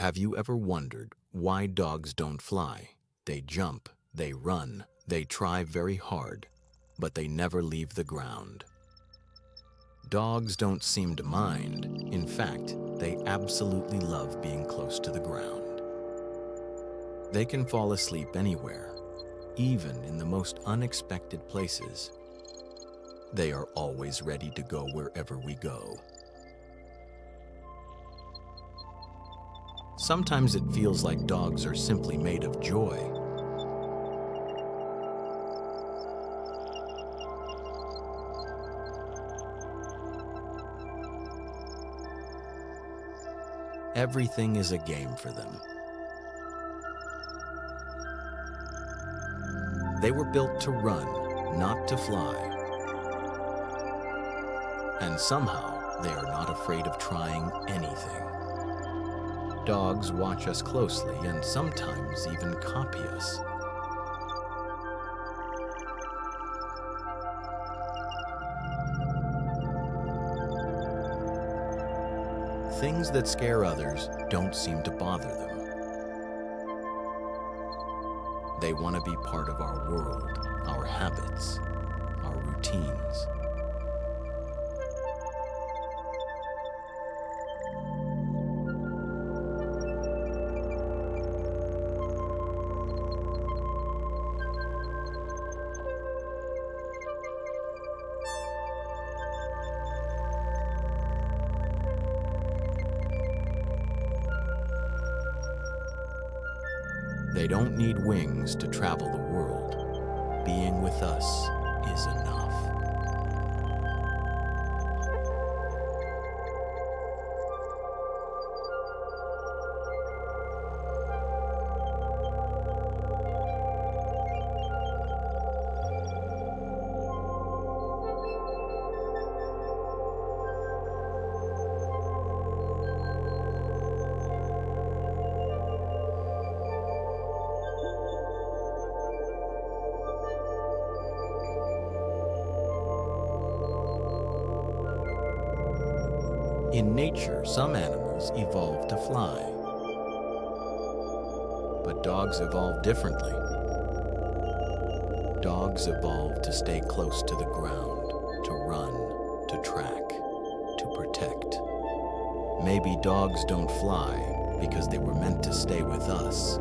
Have you ever wondered why dogs don't fly? They jump, they run, they try very hard, but they never leave the ground. Dogs don't seem to mind. In fact, they absolutely love being close to the ground. They can fall asleep anywhere, even in the most unexpected places. They are always ready to go wherever we go. Sometimes it feels like dogs are simply made of joy. Everything is a game for them. They were built to run, not to fly. And somehow, they are not afraid of trying anything. Dogs watch us closely and sometimes even copy us. Things that scare others don't seem to bother them. They want to be part of our world, our habits, our routines. They don't need wings to travel the world. Being with us is enough. In nature, some animals evolve to fly. But dogs evolve differently. Dogs evolve to stay close to the ground, to run, to track, to protect. Maybe dogs don't fly because they were meant to stay with us.